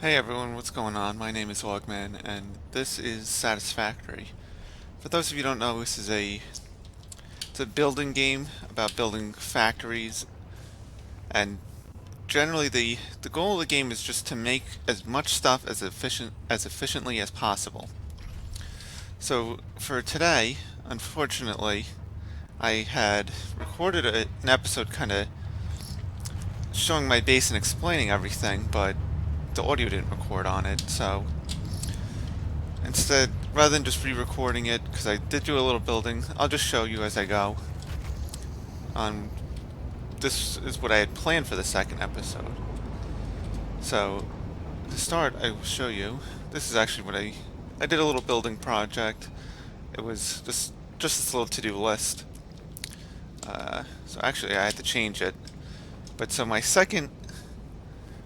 Hey everyone, what's going on? My name is Augman, and this is Satisfactory. For those of you who don't know, this is it's a building game about building factories, and generally the goal of the game is just to make as much stuff as efficiently as possible. So for today, unfortunately, I had recorded an episode kind of showing my base and explaining everything, but the audio didn't record on it, so instead, rather than just re-recording it, because I did do a little building, I'll just show you as I go. Um, this is what I had planned for the second episode. So, to start, I will show you. This is actually what I did a little building project. It was just this little to-do list. So actually, I had to change it. But so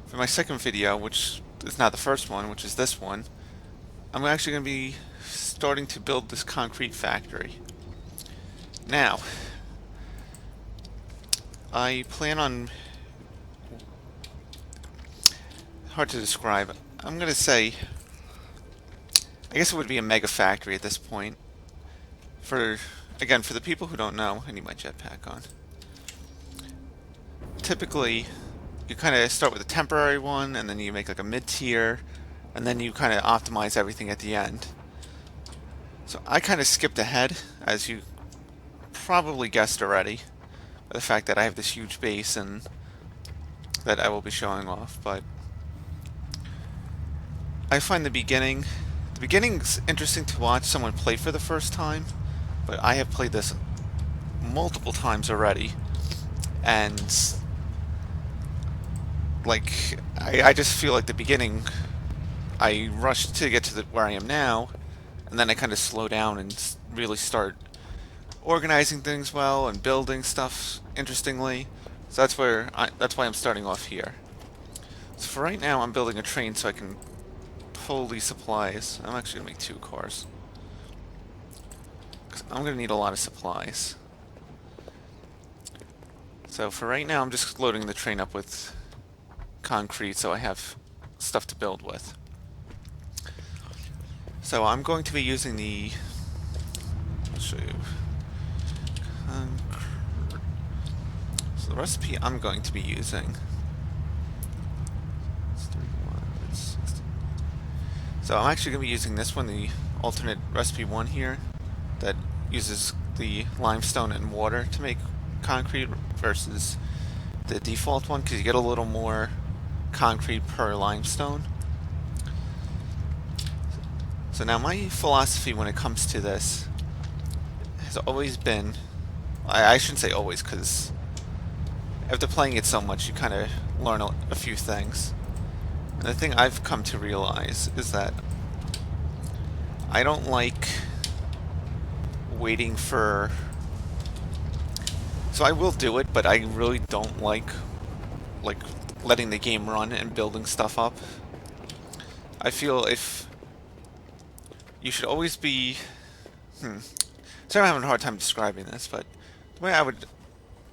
for my second video, which is not the first one, which is this one, I'm actually going to be starting to build this concrete factory. Now, I plan on... Hard to describe. I'm going to say... I guess it would be a mega factory at this point. Again, for the people who don't know, I need my jetpack on. Typically, you kind of start with a temporary one, and then you make like a mid-tier, and then you kind of optimize everything at the end. So I kind of skipped ahead, as you probably guessed already, by the fact that I have this huge base and that I will be showing off. But I find the beginning's interesting to watch someone play for the first time, but I have played this multiple times already, and like I just feel like the beginning I rushed to get to where I am now, and then I kind of slow down and really start organizing things well and building stuff interestingly. So that's why I'm starting off here. So for right now, I'm building a train so I can pull these supplies. I'm actually gonna make 2 cars, 'cause I'm gonna need a lot of supplies. So for right now, I'm just loading the train up with concrete so I have stuff to build with. So I'm going to be using I'll show you. So the recipe I'm going to be using. So I'm actually going to be using this one, the alternate recipe 1 here, that uses the limestone and water to make concrete versus the default one, because you get a little more concrete per limestone. So now my philosophy when it comes to this has always been, I shouldn't say always, because after playing it so much you kind of learn a few things. And the thing I've come to realize is that I don't like waiting for... So I will do it, but I really don't like letting the game run and building stuff up. I feel if you should always be... So I'm having a hard time describing this, but the way I would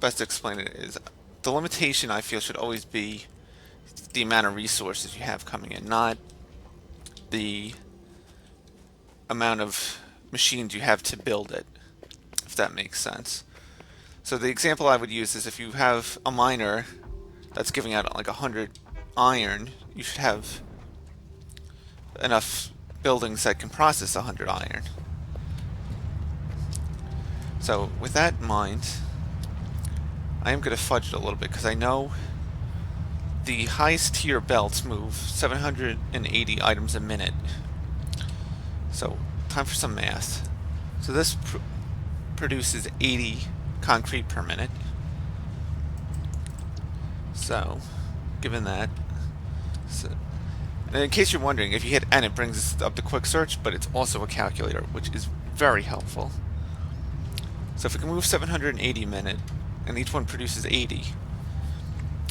best explain it is the limitation I feel should always be the amount of resources you have coming in, not the amount of machines you have to build it, if that makes sense. So the example I would use is if you have a miner that's giving out like 100 iron, you should have enough buildings that can process 100 iron. So with that in mind, I am going to fudge it a little bit because I know the highest tier belts move 780 items a minute. So time for some math. So this produces 80 concrete per minute. So given that, and in case you're wondering, if you hit N it brings up the quick search, but it's also a calculator, which is very helpful. So if we can move 780 a minute, and each one produces 80,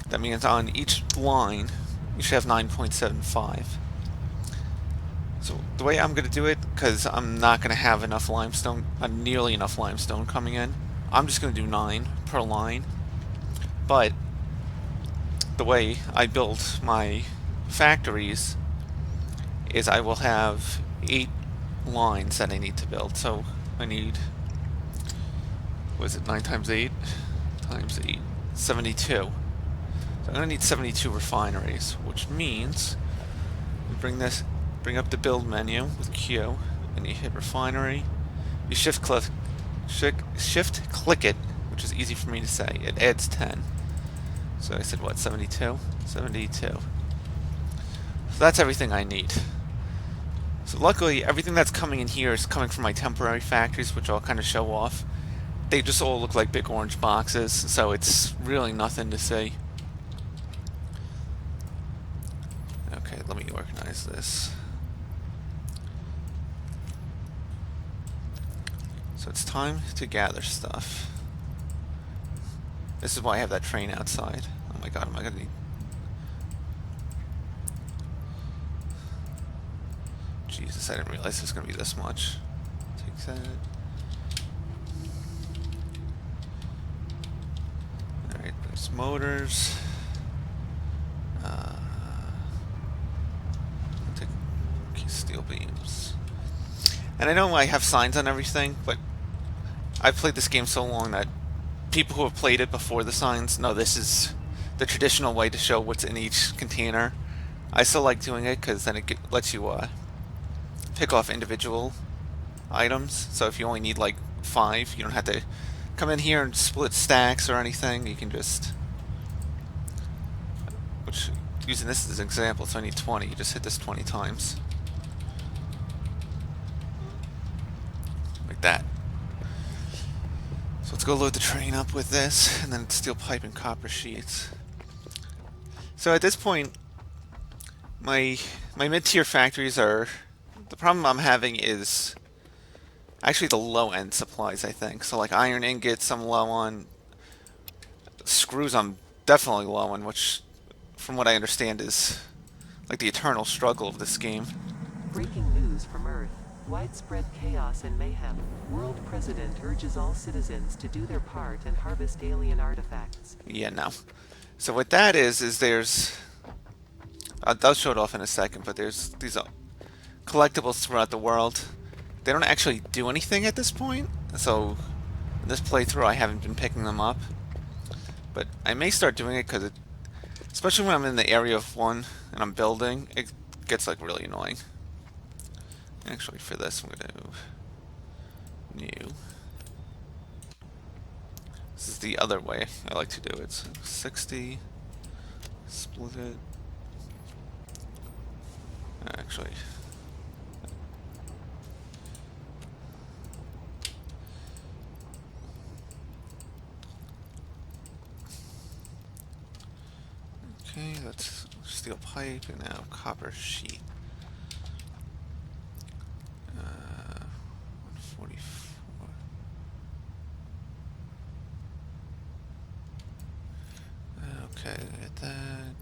that means on each line, you should have 9.75. So the way I'm going to do it, because I'm not going to have enough limestone, nearly enough limestone coming in, I'm just going to do 9 per line. But the way I build my factories is I will have 8 lines that I need to build. So I need, was it 9 times 8 times 8? 72. So I'm going to need 72 refineries, which means you bring up the build menu with Q, and you hit refinery. You shift click it, which is easy for me to say. It adds 10. So I said what, 72? 72. So that's everything I need. So luckily, everything that's coming in here is coming from my temporary factories, which I'll kind of show off. They just all look like big orange boxes, so it's really nothing to see. Okay, let me organize this. So it's time to gather stuff. This is why I have that train outside. Oh my god, am I gonna need... Jesus, I didn't realize it was gonna be this much. Take that. Alright, there's motors. Take steel beams. And I know I have signs on everything, but I've played this game so long that people who have played it before the signs know this is the traditional way to show what's in each container. I still like doing it because then it lets you pick off individual items. So if you only need like 5, you don't have to come in here and split stacks or anything. You can just, which using this as an example, so I need 20. You just hit this 20 times. Like that. So let's go load the train up with this, and then steel pipe and copper sheets. So at this point, my mid-tier factories are... The problem I'm having is actually the low-end supplies, I think. So like iron ingots I'm low on. Screws I'm definitely low on, which from what I understand is like the eternal struggle of this game. Breaking news from Earth. Widespread chaos and mayhem. World President urges all citizens to do their part and harvest alien artifacts. Yeah, no. So what that is there's... I'll show it off in a second, but there's these collectibles throughout the world. They don't actually do anything at this point, so in this playthrough I haven't been picking them up. But I may start doing it because especially when I'm in the area of one and I'm building, it gets like really annoying. Actually, for this I'm going to new. This is the other way I like to do it. So 60, split it. Actually, okay, that's steel pipe and now copper sheet. 144. Okay, get that.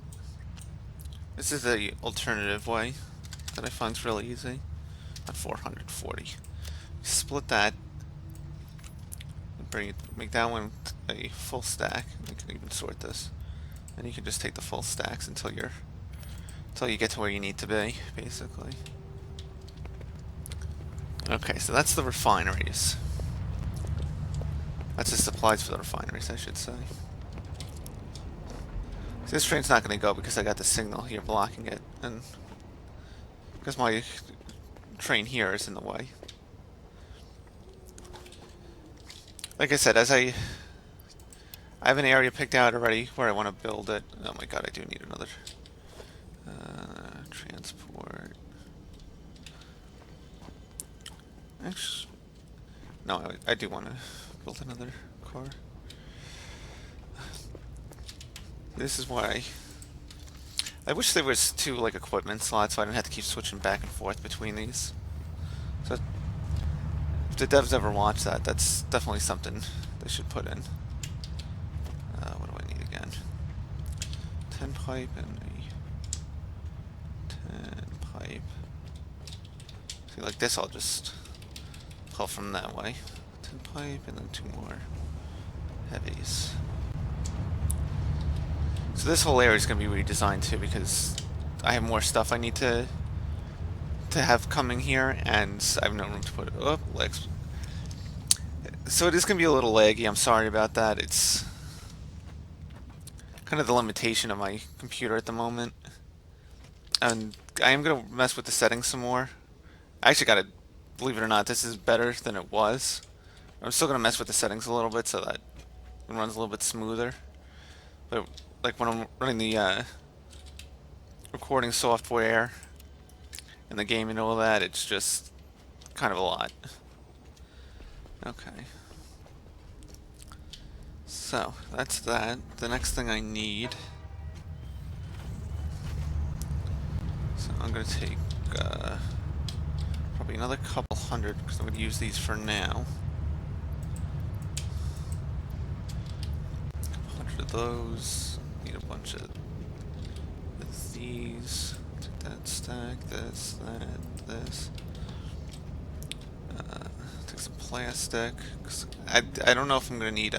This is the alternative way that I find is really easy. At 440. Split that. And make that one a full stack. We can even sort this. And you can just take the full stacks until you get to where you need to be, basically. Okay, so that's the refineries. That's the supplies for the refineries, I should say. See, this train's not going to go because I got the signal here blocking it, and because my train here is in the way. Like I said, I have an area picked out already where I want to build it. Oh my god, I do need another transport. Actually, no, I do want to build another car. This is why I wish there was 2 like equipment slots so I didn't have to keep switching back and forth between these. So if the devs ever watch that, that's definitely something they should put in. What do I need again? 10 pipe and a 10 pipe. See, like this I'll just pull from that way. 10 pipe and then 2 more heavies. So this whole area is going to be redesigned too because I have more stuff I need to to have coming here, and I have no room to put it up. So it is going to be a little laggy. I'm sorry about that. It's kind of the limitation of my computer at the moment. And I am going to mess with the settings some more. I actually got to, believe it or not, this is better than it was. I'm still going to mess with the settings a little bit so that it runs a little bit smoother. But like when I'm running the recording software and the game and all that, it's just kind of a lot. Okay. So, that's that. The next thing I need... So I'm going to take probably another couple hundred, because I'm going to use these for now. A couple hundred of those. Need a bunch of these. Take that stack, this, that, this. Take some plastic. 'Cause I don't know if I'm going to need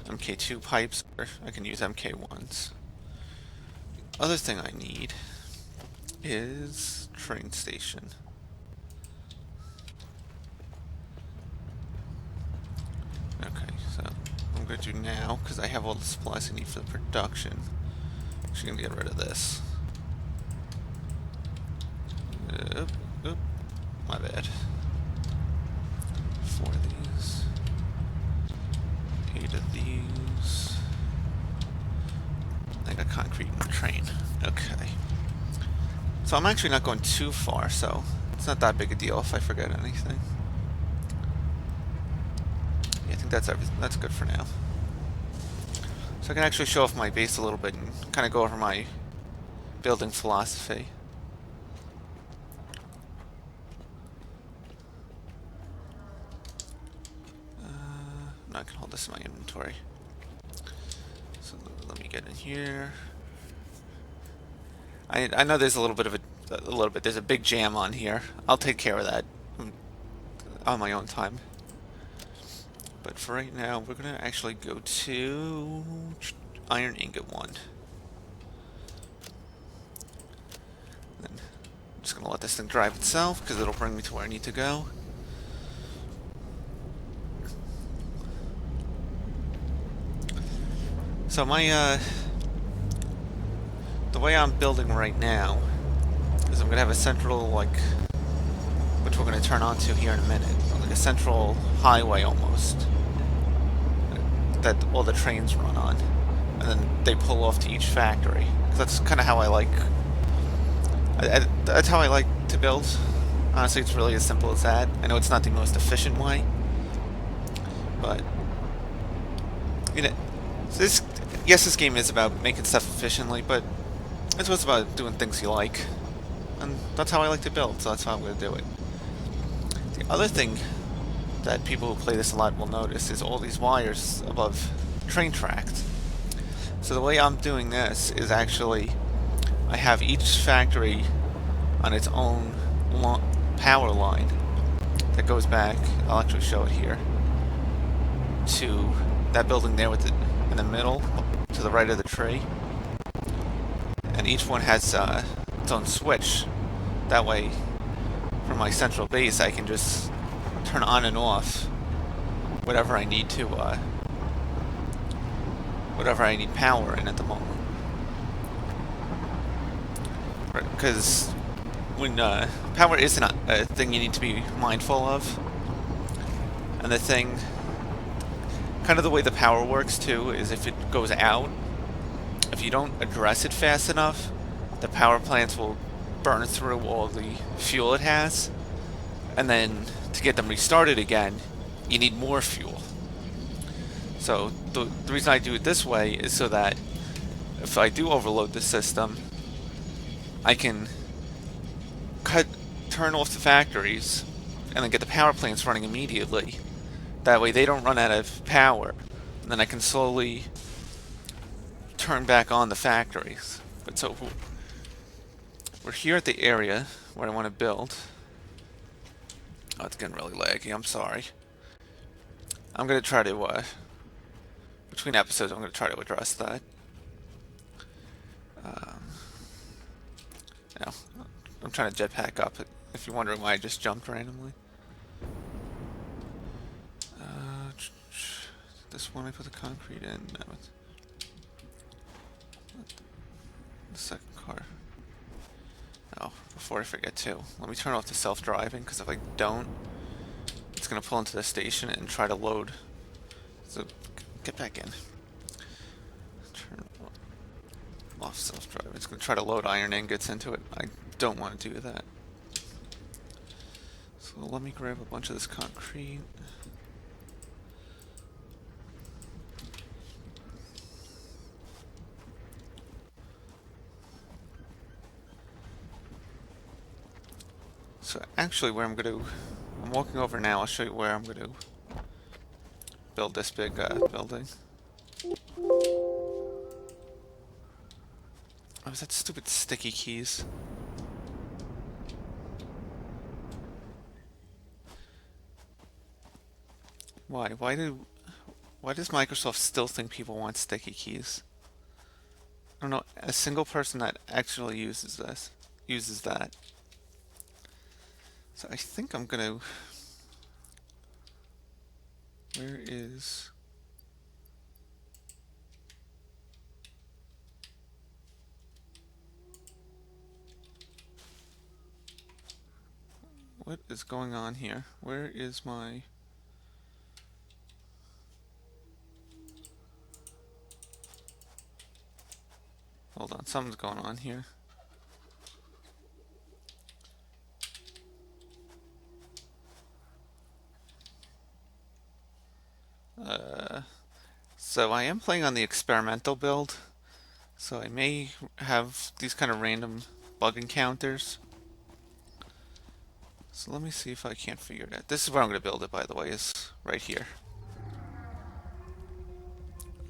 MK2 pipes, or I can use MK1s. Other thing I need is train station. Okay, so what I'm going to do now, because I have all the supplies I need for the production, I'm actually going to get rid of this. Oop, my bad. 4 of these. 8 of these. I got concrete in the train. Okay. So I'm actually not going too far, so it's not that big a deal if I forget anything. Yeah, I think that's everything. That's good for now. So I can actually show off my base a little bit and kind of go over my building philosophy. I'm not gonna hold this in my inventory. So let me get in here. I know there's a little bit of there's a big jam on here. I'll take care of that on my own time. But for right now, we're gonna actually go to Iron Ingot 1. Then I'm just gonna let this thing drive itself because it'll bring me to where I need to go. So my the way I'm building right now is I'm gonna have a central, like, which we're gonna turn on to here in a minute, like a central highway almost that all the trains run on, and then they pull off to each factory. That's kind of how I like. That's how I like to build. Honestly, it's really as simple as that. I know it's not the most efficient way, but you know, this game is about making stuff efficiently, but it's also about doing things you like, and that's how I like to build. So that's how I'm going to do it. The other thing that people who play this a lot will notice is all these wires above train tracks. So the way I'm doing this is actually I have each factory on its own power line that goes back. I'll actually show it here to that building there with it in the middle to the right of the tree, and each one has its own switch. That way, from my central base, I can just turn on and off whatever I need to, whatever I need power in at the moment. Because when power isn't a thing you need to be mindful of, and the thing, kind of the way the power works too, is if it goes out, if you don't address it fast enough, the power plants will burn through all the fuel it has, and then to get them restarted again, you need more fuel. So the reason I do it this way is so that if I do overload the system, I can turn off the factories and then get the power plants running immediately. That way they don't run out of power, and then I can slowly turn back on the factories. But so we're here at the area where I want to build. Oh, it's getting really laggy. I'm sorry. I'm going to try to, between episodes, I'm going to try to address that. No. I'm trying to jetpack up. If you're wondering why I just jumped randomly. This one I put the concrete in. No, it's the second car. Oh, before I forget too, let me turn off the self-driving, because if I don't, it's gonna pull into the station and try to load. So get back in. Turn off self-driving. It's gonna try to load iron ingots into it. I don't want to do that. So let me grab a bunch of this concrete. So actually where I'm walking over now, I'll show you where I'm gonna build this big building. Oh, is that stupid sticky keys? Why? Why does Microsoft still think people want sticky keys? I don't know a single person that actually uses that. So I think I'm gonna. Where is? What is going on here? Where is my? Hold on, something's going on here. So I am playing on the experimental build, so I may have these kind of random bug encounters. So let me see if I can't figure it out. This is where I'm going to build it, by the way, is right here.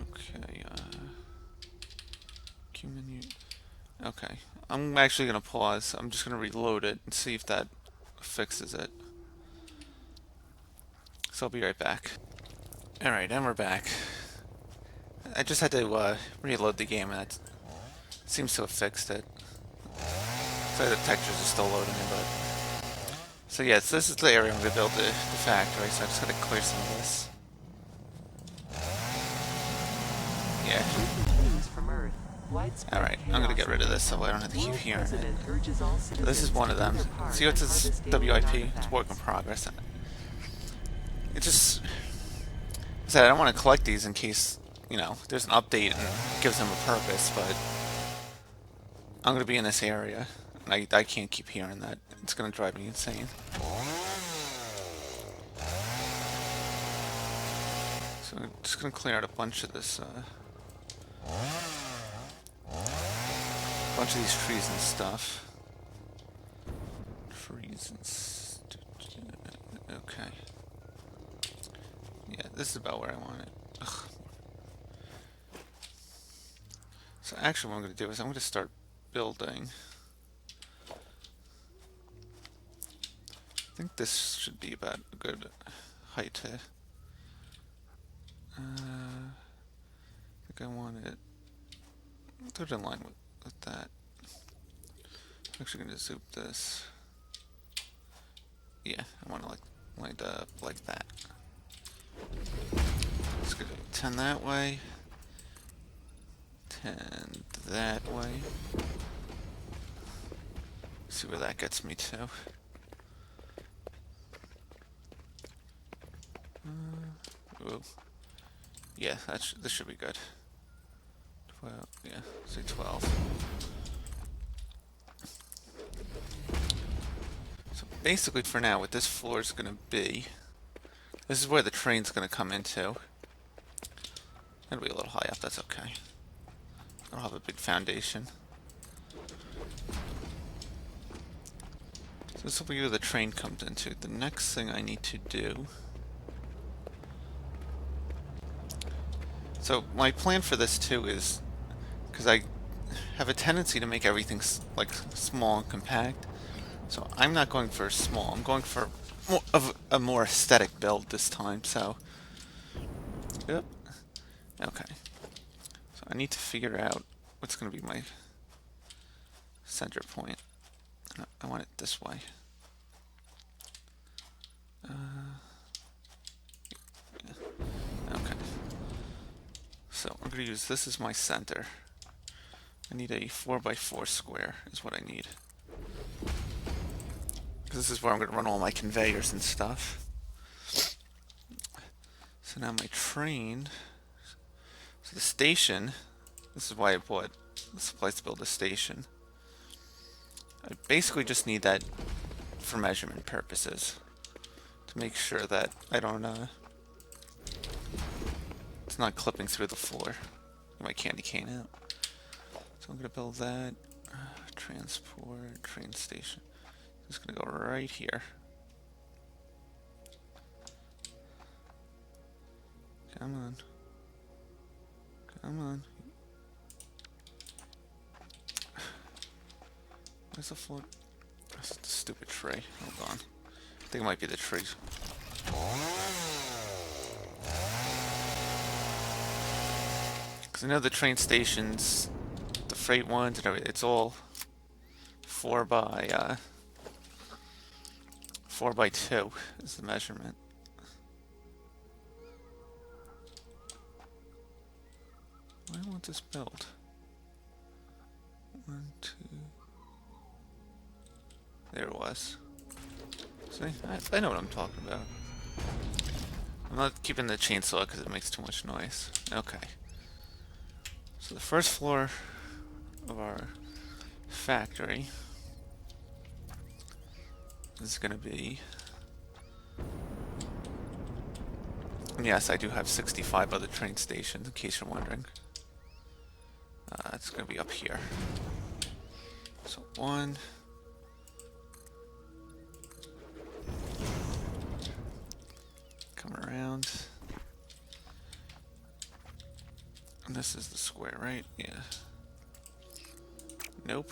Okay, Q menu. Okay, I'm actually going to pause. I'm just going to reload it and see if that fixes it. So I'll be right back. Alright, and we're back. I just had to reload the game, and that seems to have fixed it. So the textures are still loading in, but... So yes, this is the area I'm going to build the factory, so I just got to clear some of this. Yeah. Alright, I'm going to get rid of this so I don't have to keep hearing it. So this is one of them. See what says WIP? It's work in progress. It just... I said I don't want to collect these in case, you know, there's an update and gives them a purpose, but I'm going to be in this area, and I can't keep hearing that. It's going to drive me insane. So I'm just going to clear out a bunch of this, bunch of these trees and stuff. Okay. Yeah, this is about where I want it. Ugh. So actually what I'm going to do is I'm going to start building. I think this should be about a good height to... I think I want it... Put it in line with that. I'm actually going to zoom this. Yeah, I want to like that. Let's go 10 that way. 10 that way. See where that gets me to. Ooh. Yeah, this should be good. 12, yeah, say 12. So basically for now, what this floor is going to be, this is where the train's going to come into. It'll be a little high up, that's okay. I'll have a big foundation. So this will be where the train comes into. The next thing I need to do... So my plan for this too is, because I have a tendency to make everything like small and compact, so I'm not going for small. I'm going for more of a more aesthetic build this time. So, yep. Okay. So I need to figure out what's going to be my center point. No, I want it this way. Okay. So I'm going to use this as my center. I need a 4x4 square is what I need. Because this is where I'm going to run all my conveyors and stuff. So now my train... So the station... This is why I bought the supplies to build a station. I basically just need that for measurement purposes. To make sure that I don't... it's not clipping through the floor. Get my candy cane out. So I'm going to build that. Transport, train station. It's going to go right here. Come on. Come on. Where's the floor? That's the stupid tray. Hold on. I think it might be the tree. Because I know the train stations, the freight ones and everything, it's all 4x2 is the measurement. Why won't this build? 1, 2. There it was. See, I know what I'm talking about. I'm not keeping the chainsaw because it makes too much noise. Okay. So the first floor of our factory is going to be... Yes, I do have 65 other train stations, in case you're wondering. It's going to be up here. So 1... Come around. And this is the square, right? Yeah. Nope.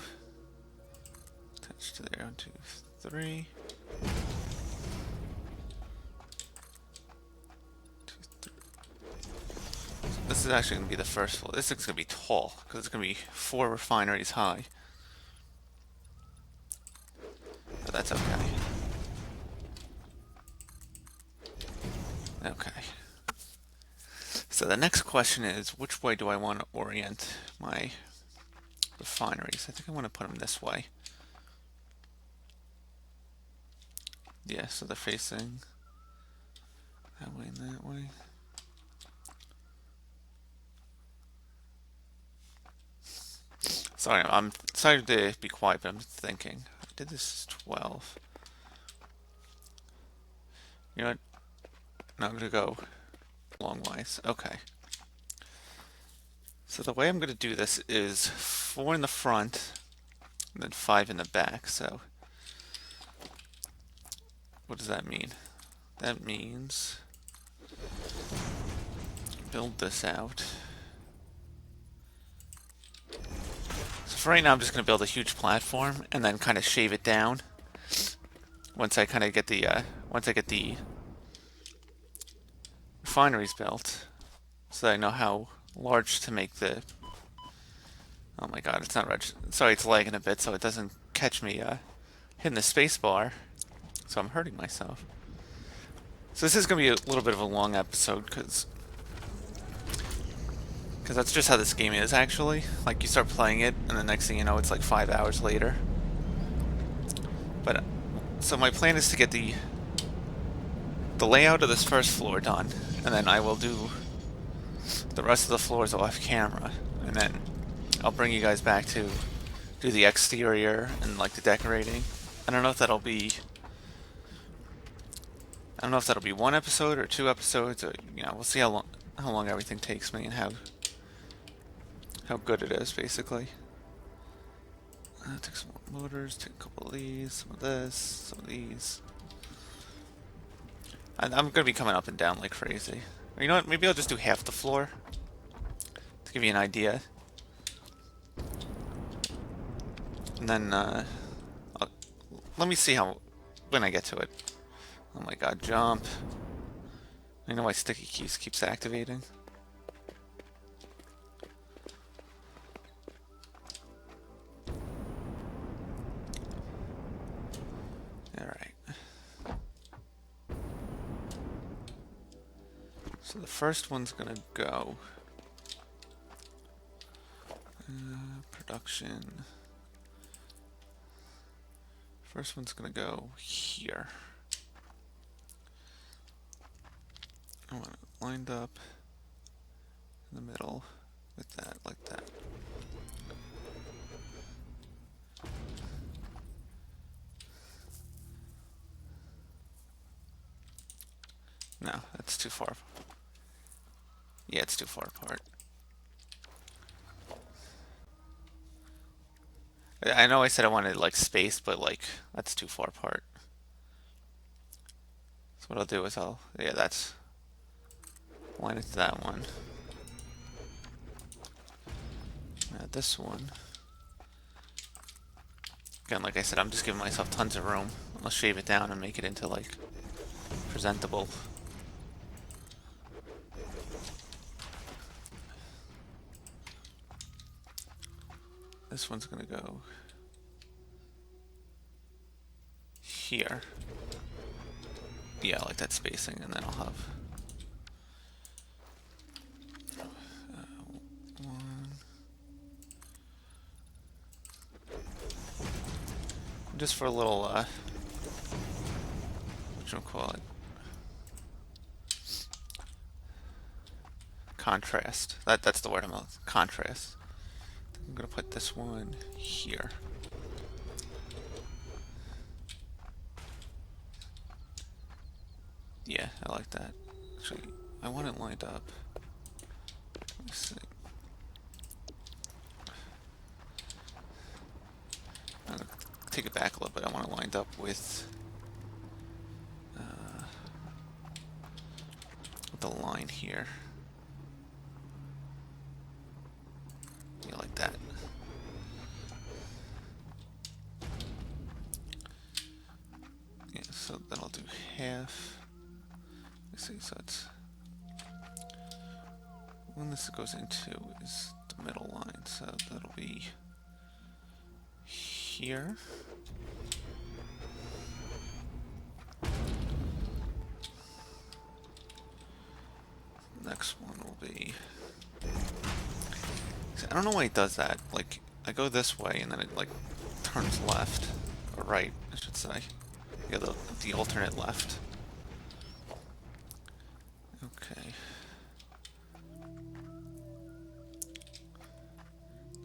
Attached to there. 1, 2, 3. 2, 3. So this is actually going to be the first floor. This thing's going to be tall because it's going to be 4 refineries high. But that's okay. Okay. So the next question is, which way do I want to orient my refineries? I think I want to put them this way. Yeah, so they're facing that way and that way. Sorry, I'm sorry to be quiet, but I'm thinking. I did this 12. You know what? No, I'm going to go longwise. Okay. So the way I'm going to do this is 4 in the front and then 5 in the back. So what does that mean? That means build this out. So for right now, I'm just going to build a huge platform and then kind of shave it down once I kind of get the refineries built, so that I know how large to make the... Oh my god, it's not sorry, it's lagging a bit, so it doesn't catch me hitting the space bar, so I'm hurting myself. So this is going to be a little bit of a long episode, because that's just how this game is, actually. Like, you start playing it, and the next thing you know, it's like 5 hours later. But, so my plan is to get the layout of this first floor done, and then I will do the rest of the floors off camera, and then I'll bring you guys back to do the exterior and like the decorating. I don't know if that'll be 1 episode or 2 episodes, or we'll see how long everything takes me and how good it is, basically. Take some more motors, take a couple of these, some of this, some of these. And I'm gonna be coming up and down like crazy. Or you know what? Maybe I'll just do half the floor to give you an idea. And then let me see when I get to it. Oh my god, jump! I know my sticky keys keeps activating. So the first one's gonna go production. First one's gonna go here. I want it lined up in the middle with that, like that. No, that's too far. Yeah, it's too far apart. I know I said I wanted like space, but like that's too far apart. So what I'll do is yeah, that's line it to that one. Now this one. Again, like I said, I'm just giving myself tons of room. I'll shave it down and make it into like presentable. This one's gonna go here. Yeah, I like that spacing, and then I'll have one. Just for a little, whatchamacallit, contrast. That's the word I'm on. Contrast. I'm gonna put this one here. Yeah, I like that. Actually, I want it lined up. Let me see. I'm gonna take it back a little bit. I want it lined up with the line here. Yeah, like that. Yeah, so then I'll do half. Let's see, so it's when this goes into is the middle line, so that'll be here. Next one will be. See, I don't know why it does that. Like, I go this way and then it like turns left or right, I should say. Yeah, the alternate left. Okay.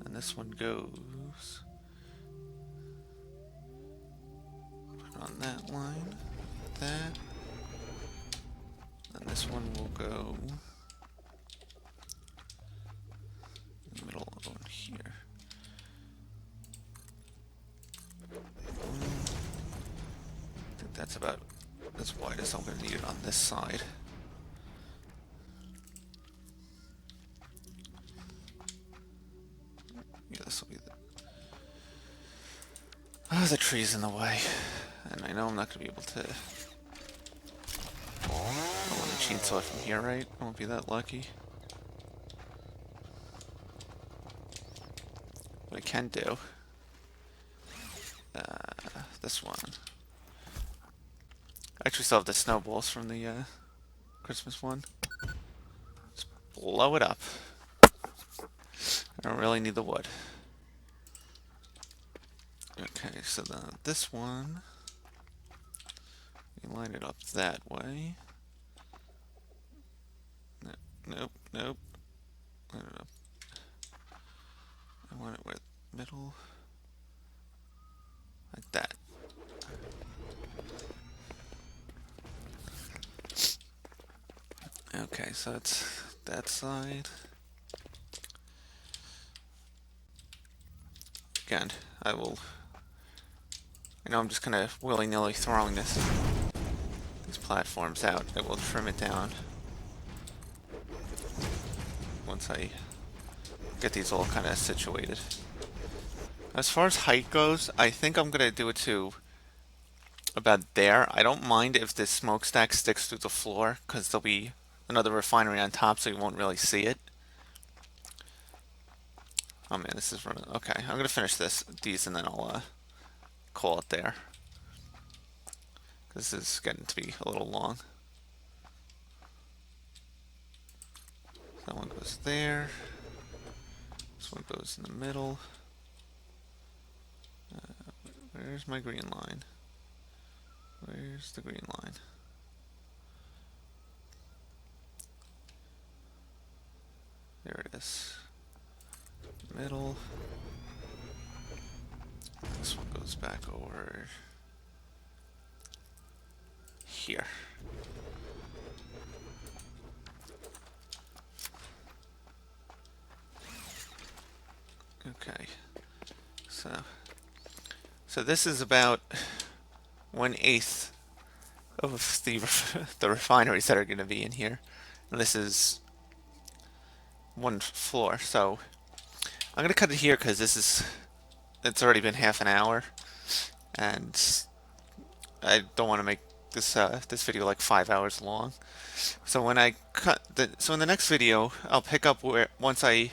And this one goes put on that line, that. And this one will go in the middle of one here. I think that's about as wide as I'm going to need it on this side. Yeah, this will be the tree's in the way. And I know I'm not going to be able to. I want to chainsaw it from here, right? I won't be that lucky. What I can do. This one. I actually still have the snowballs from the Christmas one. Just blow it up. I don't really need the wood. Okay, so then this one, we line it up that way. No, nope, nope. Line it up. I want it where middle, like that. Okay, so it's that side. Again, I know I'm just kind of willy-nilly throwing these platforms out. I will trim it down once I get these all kind of situated. As far as height goes, I think I'm going to do it to about there. I don't mind if this smokestack sticks through the floor, because there'll be another refinery on top, so you won't really see it. Oh man, this is running. Okay, I'm going to finish these, and then I'll call it there. This is getting to be a little long. That one goes there. This one goes in the middle. Where's my green line? Where's the green line? There it is. Middle. This one goes back over here. Okay. So this is about 1/8 of the the refineries that are going to be in here, and this is one floor. So I'm gonna cut it here because it's already been half an hour, and I don't want to make this video like 5 hours long. So when I so in the next video, I'll pick up where once I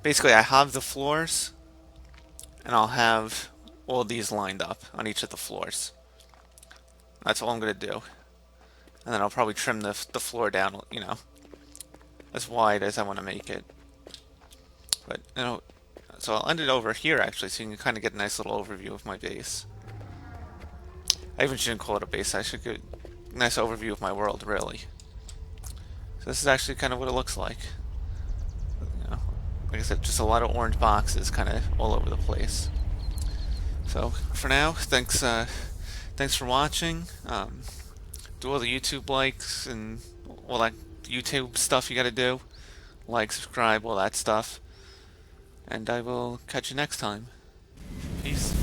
basically I have the floors, and I'll have all these lined up on each of the floors. That's all I'm gonna do, and then I'll probably trim the floor down, as wide as I want to make it. But so I'll end it over here actually, so you can kind of get a nice little overview of my base. I even shouldn't call it a base. I should get a nice overview of my world, really. So this is actually kind of what it looks like. Like I said, just a lot of orange boxes kind of all over the place. So for now, thanks for watching. Do all the YouTube likes and all that YouTube stuff you gotta do. Like, subscribe, all that stuff. And I will catch you next time. Peace.